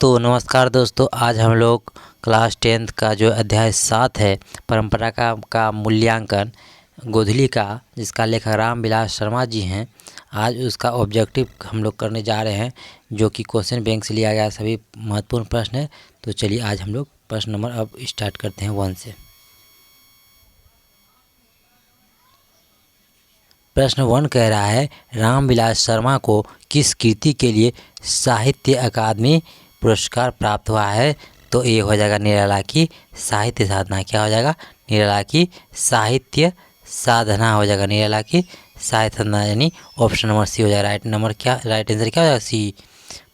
तो नमस्कार दोस्तों, आज हम लोग क्लास 10th का जो अध्याय 7 है परंपरा का मूल्यांकन गोधली का, जिसका लेखक रामविलास शर्मा जी हैं, आज उसका ऑब्जेक्टिव हम लोग करने जा रहे हैं, जो कि क्वेश्चन बैंक से लिया गया सभी महत्वपूर्ण प्रश्न है। तो चलिए आज हम लोग प्रश्न नंबर अब स्टार्ट करते हैं 1 से। प्रश्न 1 कह रहा है, रामविलास शर्मा को किस कृति के लिए साहित्य अकादमी पुरस्कार प्राप्त हुआ है? तो ये हो जाएगा निराला की साहित्य साधना। क्या हो जाएगा? निराला की साहित्य साधना हो जाएगा। निराला की साहित्य साधना यानी ऑप्शन नंबर सी हो जाएगा। राइट आंसर क्या हो जाएगा? सी।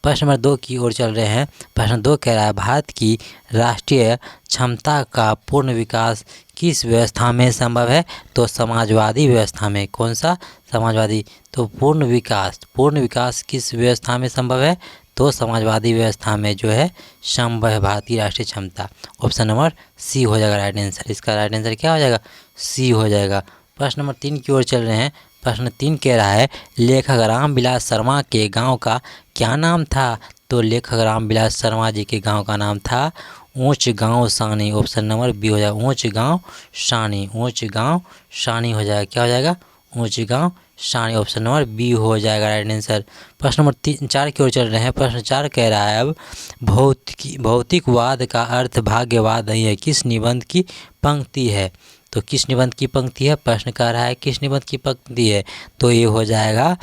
प्रश्न नंबर 2 की ओर चल रहे हैं। प्रश्न 2 कह रहा है, भारत की राष्ट्रीय क्षमता का पूर्ण विकास किस व्यवस्था में संभव है? तो समाजवादी व्यवस्था में। कौन सा? समाजवादी। तो पूर्ण विकास किस व्यवस्था में संभव है? तो समाजवादी व्यवस्था में जो है संभव है भारत की राष्ट्रीय क्षमता। ऑप्शन नंबर सी हो जाएगा राइट आंसर। इसका राइट आंसर क्या हो जाएगा? सी हो जाएगा। प्रश्न नंबर 3 की ओर चल रहे हैं। प्रश्न 3 कह रहा है, लेखक रामविलास शर्मा के गांव का क्या नाम था? तो लेखक रामविलास शर्मा जी के गांव का नाम था ऊंच गांव सानी। ऑप्शन नंबर बी हो जाएगा ऊंच गांव सानी। ऊंच गांव सानी हो जाएगा। क्या हो जाएगा? ऊंच गांव सानी। ऑप्शन नंबर बी हो जाएगा राइट आंसर। प्रश्न नंबर 4 की ओर चल रहे हैं। प्रश्न 4 कह रहा है, अब भौतिकवाद का अर्थ भाग्यवाद नहीं है, किस निबंध की पंक्ति है? तो किस निबंध की पंक्ति है? प्रश्न कह रहा है किस निबंध की पंक्ति है? तो ये हो जाएगा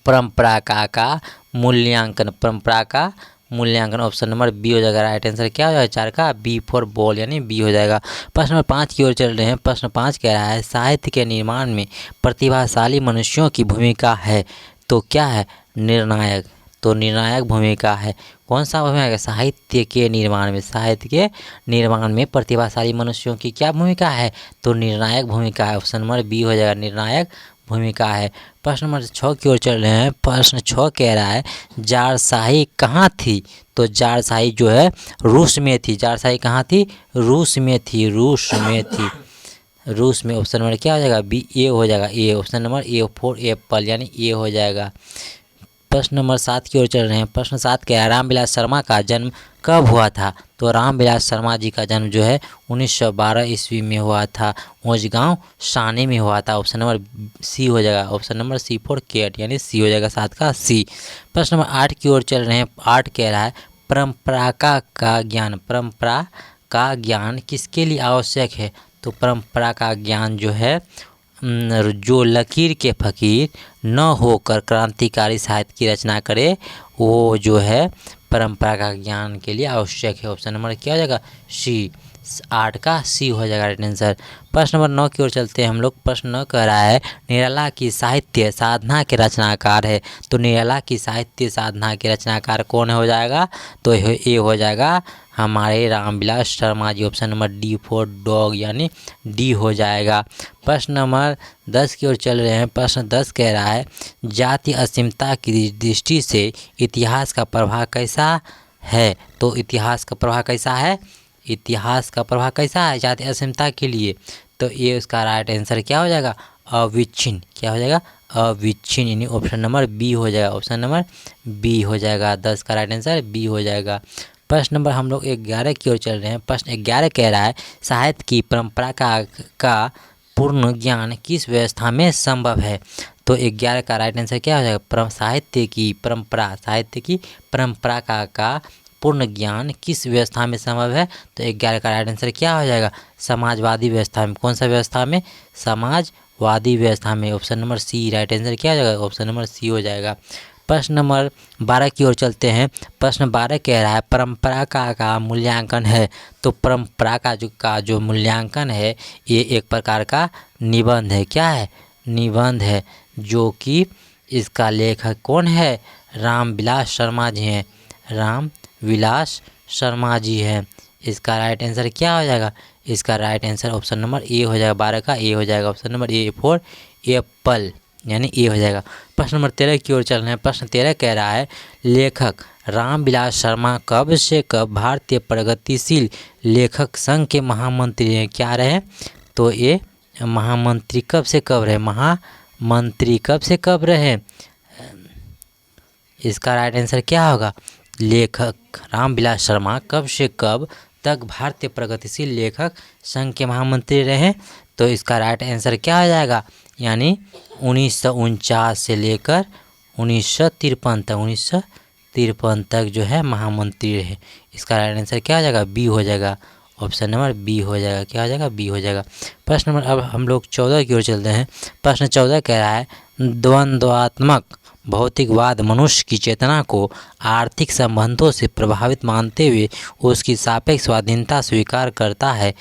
परंपरा का मूल्यांकन। परंपरा का मूल्यांकन। ऑप्शन नंबर बी हो जाएगा राइट आंसर। क्या हो जाएगा? 4 का बी फॉर बॉल यानी बी हो जाएगा। प्रश्न नंबर 5 की ओर चल रहे हैं। प्रश्न 5 कह रहा है, साहित्य के निर्माण में प्रतिभाशाली मनुष्यों की भूमिका है। तो क्या है? निर्णायक। तो निर्णायक भूमिका है। कौन सा भूमिका है? साहित्य के निर्माण में प्रतिभाशाली मनुष्यों की क्या भूमिका है? तो निर्णायक भूमिका है। ऑप्शन नंबर बी हो जाएगा निर्णायक भूमिका है। प्रश्न नंबर 6 की ओर चल रहे हैं। प्रश्न 6 कह रहा है, जारशाही कहाँ थी? तो जारशाही जो है रूस में थी। जारशाही कहाँ थी? रूस में थी। रूस में। ऑप्शन नंबर क्या हो जाएगा? बी ए हो जाएगा। A. Option number A for apple यानी ए हो जाएगा। प्रश्न नंबर 7 की ओर चल रहे हैं। प्रश्न 7 के रामविलास शर्मा का जन्म कब हुआ था? तो रामविलास शर्मा जी का जन्म जो है 1912 ईस्वी में हुआ था। ऊंचगांव सानी में हुआ था। ऑप्शन नंबर सी हो जाएगा। Option number C for cat यानी सी हो जाएगा 7 का सी। प्रश्न नंबर 8 की ओर चल रहे हैं। 8 कह रहा है, परंपरा का ज्ञान किसके लिए आवश्यक है? तो परंपरा का ज्ञान जो है जो लकीर के फकीर न होकर क्रांतिकारी साहित्य की रचना करे, वो जो है परंपरा का ज्ञान के लिए आवश्यक है। ऑप्शन नंबर क्या हो जाएगा? सी। 8 का सी हो जाएगा राइट आंसर। प्रश्न नंबर 9 की ओर चलते हैं हम लोग। प्रश्न 9 कह रहा है, निराला की साहित्य साधना के रचनाकार है। तो निराला की साहित्य साधना के रचनाकार कौन हो जाएगा? तो ये हो जाएगा हमारे Ramvilas Sharma ji. Option number D for dog यानी डी हो जाएगा। प्रश्न नंबर 10 की ओर चल रहे हैं। प्रश्न 10 कह रहा है, जाति असीमता की दृष्टि से इतिहास का प्रभाव कैसा है? तो इतिहास का प्रभाव कैसा है? इतिहास का प्रभाव कैसा है जाति असीमता के लिए? तो ये उसका राइट आंसर क्या हो जाएगा? अविच्छिन्न। क्या हो जाएगा? अविच्छिन्न यानी ऑप्शन नंबर बी हो जाएगा। ऑप्शन नंबर बी हो जाएगा। 10 का राइट आंसर बी हो जाएगा। प्रश्न नंबर हम लोग 11 की ओर चल रहे हैं। प्रश्न 11 कह रहा है, साहित्य की परंपरा का पूर्ण ज्ञान किस व्यवस्था में संभव है? तो 11 का राइट आंसर क्या हो जाएगा? साहित्य की परंपरा का पूर्ण ज्ञान किस व्यवस्था में संभव है? तो 11 का राइट आंसर क्या हो जाएगा? समाजवादी व्यवस्था में। कौन सा व्यवस्था में? समाजवादी व्यवस्था में। Option number C right answer क्या हो जाएगा? ऑप्शन नंबर सी हो जाएगा। प्रश्न नंबर 12 की ओर चलते हैं। प्रश्न 12 कह रहा है, परंपरा का मूल्यांकन है। तो परंपरा का जो मूल्यांकन है, ये एक प्रकार का निबंध है। क्या है? निबंध है, जो कि इसका लेखक कौन है? रामविलास शर्मा जी हैं। रामविलास शर्मा जी हैं। इसका राइट आंसर क्या हो जाएगा? इसका राइट आंसर ऑप्शन नंबर ए हो जाएगा। 12 का ए हो जाएगा। Option number A for apple यानी ए हो जाएगा। प्रश्न नंबर 13 की ओर चल रहे हैं। प्रश्न 13 कह रहा है, लेखक रामविलास शर्मा कब से कब भारतीय प्रगतिशील लेखक संघ के महामंत्री हैं? क्या रहे? तो ये महामंत्री कब से कब रहे? महामंत्री कब से कब रहे? इसका राइट आंसर क्या होगा? लेखक रामविलास शर्मा कब से कब तक भारतीय प्रगतिशील लेखक संघ के महामंत्री रहे? तो इसका राइट आंसर क्या हो जाएगा? यानी 1949 से लेकर 1953 तक जो है महामंत्री रहे। इसका राइट आंसर क्या हो जाएगा? बी हो जाएगा। ऑप्शन नंबर बी हो जाएगा। क्या हो जाएगा? बी हो जाएगा। प्रश्न नंबर अब हम लोग 14 की ओर चलते हैं। प्रश्न 14 कह रहा है द्वंद्वात्मक भौतिकवाद मनुष्य की चेतना को आर्थिक संबंधों से प्रभावित मानते हुए उसकी सापेक्ष स्वाधीनता स्वीकार करता है।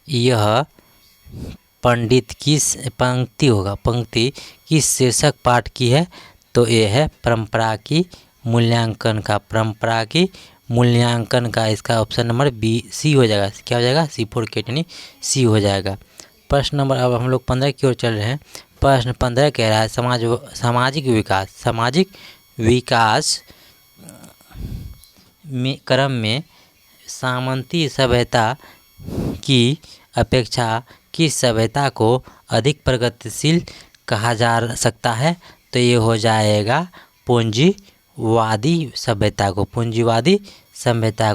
यह पंडित किस पंक्ति किस शीर्षक पाठ की है? तो ये है परंपरा की मूल्यांकन का। परंपरा की मूल्यांकन का इसका ऑप्शन नंबर बी सी हो जाएगा। क्या हो जाएगा? सी फॉर कैट यानी सी हो जाएगा। प्रश्न नंबर अब हम लोग 15 की ओर चल रहे हैं। प्रश्न 15 कह रहा है सामाजिक विकास में क्रम में सामंती सभ्यता की अपेक्षा किस सभ्यता को अधिक प्रगतिशील कहा जा सकता है? तो ये हो जाएगा पूंजीवादी सभ्यता को। पूंजीवादी सभ्यता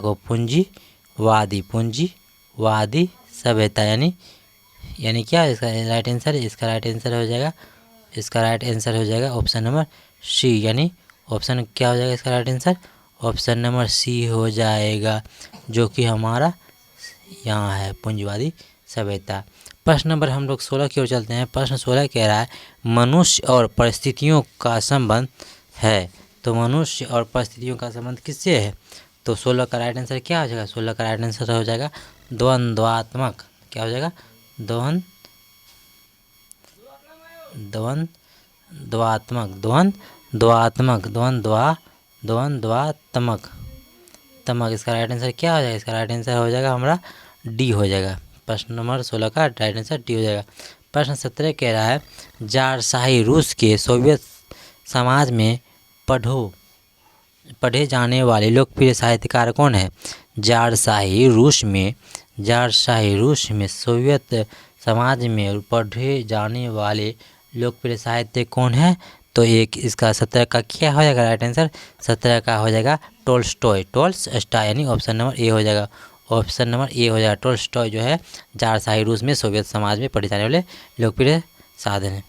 यानी क्या है इसका राइट आंसर? इसका राइट आंसर हो जाएगा ऑप्शन नंबर सी। यानी ऑप्शन क्या हो जाएगा इसका right answer? Option number C हो जाएगा, जो कि हमारा यहाँ है पूंजीवादी सभ्यता। प्रश्न नंबर हम लोग 16 की ओर चलते हैं। प्रश्न 16 कह रहा है मनुष्य और परिस्थितियों का संबंध है। तो मनुष्य और परिस्थितियों का संबंध किससे है? तो 16 का राइट आंसर क्या हो जाएगा? 16 का राइट आंसर हो जाएगा द्वंद्वात्मक। क्या हो जाएगा? द्वंद्वात्मक। इसका राइट आंसर क्या हो जाएगा? इसका राइट आंसर हो जाएगा हमारा डी हो जाएगा। प्रश्न नंबर 16 का राइट आंसर डी हो जाएगा। प्रश्न 17 कह रहा है ज़ारशाही रूस के सोवियत समाज में पढ़े जाने वाले लोकप्रिय साहित्यकार कौन है? ज़ारशाही रूस में सोवियत समाज में पढ़े जाने वाले लोकप्रिय साहित्य कौन है? तो एक इसका 17 का क्या हो जाएगा राइट आंसर? 17 का हो जाएगा टोल्स्टॉय यानी ऑप्शन नंबर ए हो जाएगा। ऑप्शन नंबर ए हो जाएगा। टोल्स्टॉय जो है ज़ारशाही रूस में सोवियत समाज में पढ़े जाने वाले लोकप्रिय साधन है।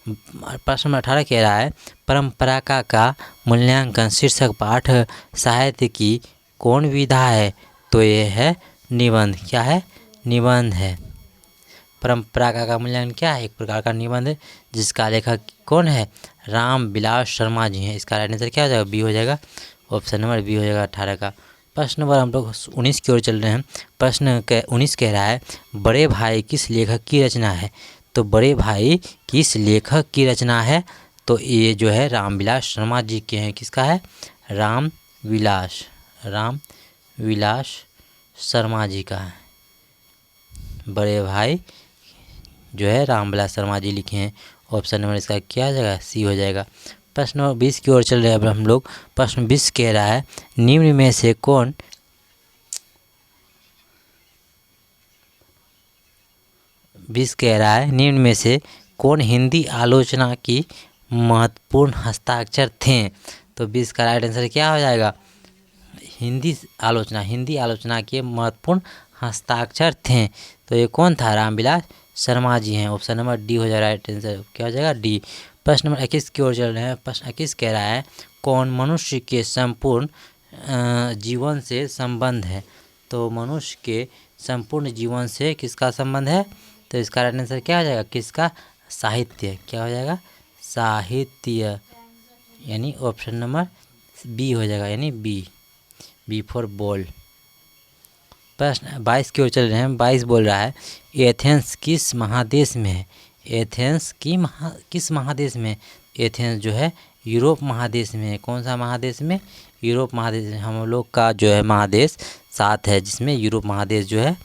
प्रश्न नंबर 18 कह रहा है परंपरा का मूल्यांकन शीर्षक पाठ साहित्य की कौन विधा है? तो ये है निबंध। क्या है? निबंध है। परंपरा का मूल्यांकन क्या है? एक प्रकार का निबंध है, जिसका लेखक कौन है? रामविलास शर्मा जी हैं। इसका राइट आंसर क्या हो जाएगा? बी हो जाएगा। ऑप्शन नंबर बी हो जाएगा 18 का। प्रश्न नंबर हम लोग 19 की ओर चल रहे हैं। प्रश्न 19 कह रहा है बड़े भाई किस लेखक की रचना है? तो बड़े भाई किस लेखक की रचना है? तो ये जो है रामविलास शर्मा जी के हैं। किसका है? रामविलास शर्मा जी का है। बड़े भाई जो है रामविलास शर्मा जी लिखे हैं। ऑप्शन नंबर इसका क्या हो जाएगा? सी हो जाएगा। प्रश्न नंबर 20 की ओर चल रहे हैं अब हम लोग। प्रश्न 20 कह रहा है निम्न में से कौन हिंदी आलोचना की महत्वपूर्ण हस्ताक्षर थे? तो 20 का राइट आंसर क्या हो जाएगा? हिंदी आलोचना के महत्वपूर्ण हस्ताक्षर थे। तो ये कौन था? रामविलास शर्मा जी हैं। ऑप्शन नंबर डी हो जाएगा राइट आंसर। क्या हो जाएगा? डी। प्रश्न नंबर 21 की ओर चल रहे हैं। प्रश्न 21 कह रहा है कौन मनुष्य के संपूर्ण जीवन से संबंध है? तो मनुष्य के संपूर्ण जीवन से किसका संबंध है? तो इसका राइट आंसर क्या हो जाएगा? किसका? साहित्य। क्या हो जाएगा? साहित्य। यानी ऑप्शन नंबर बी हो जाएगा। यानी बी फॉर बॉल। प्रश्न 22 की ओर चल रहे हैं। 22 बोल रहा है एथेंस किस महादेश में है? किस महादेश में? एथेंस जो है यूरोप महादेश में है। कौन सा महादेश में? यूरोप महादेश में। हम लोग का जो है महादेश 7 है, जिसमें यूरोप महादेश जो है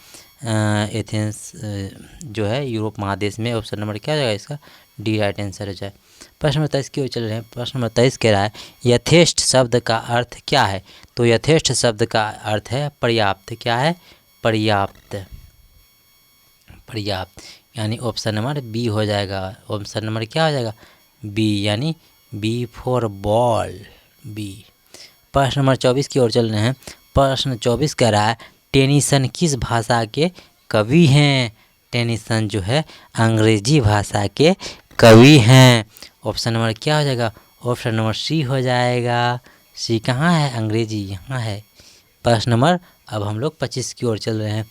एथेंस जो है यूरोप महादेश में। ऑप्शन नंबर क्या हो जाएगा इसका? डी राइट आंसर हो जाए। प्रश्न नंबर 23 की ओर चल रहे हैं। प्रश्न नंबर 23 कह रहा है यथेष्ट शब्द का अर्थ क्या है? तो यथेष्ट शब्द का अर्थ है पर्याप्त। क्या है? पर्याप्त। यानी ऑप्शन नंबर बी हो जाएगा। ऑप्शन नंबर क्या हो जाएगा? बी, यानी बी फॉर बॉल, बी। प्रश्न नंबर 24 की ओर चल रहे हैं। प्रश्न 24 कह रहा है टेनिसन किस भाषा के कवि हैं? टेनिसन जो है अंग्रेजी भाषा के कवि हैं। ऑप्शन नंबर क्या हो जाएगा? ऑप्शन नंबर सी हो जाएगा। सी कहाँ है? अंग्रेजी यहाँ है। प्रश्न नंबर अब हम लोग 25 की ओर चल रहे हैं।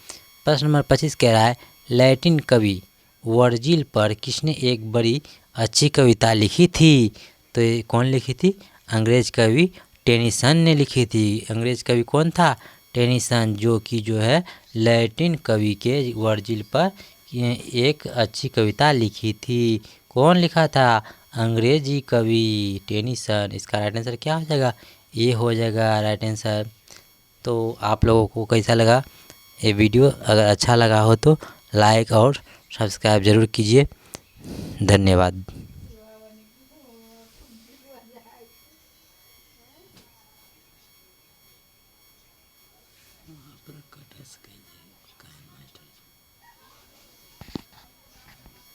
प्रश्न नंबर 25 कह रहा है लैटिन कवि वर्जिल पर किसने एक बड़ी अच्छी कविता लिखी थी? तो ये कौन लिखी थी? अंग्रेज कवि टेनिसन ने लिखी थी। अंग्रेज कवि कौन था? टेनिसन, जो कि जो है लैटिन कवि के वर्जिल पर एक अच्छी कविता लिखी थी। कौन लिखा था? अंग्रेजी कवि टेनिसन। इसका राइट आंसर क्या हो जाएगा? ये हो जाएगा राइट आंसर। तो आप लोगों को कैसा लगा ये वीडियो? अगर अच्छा लगा हो तो लाइक और सब्सक्राइब ज़रूर कीजिए। धन्यवाद।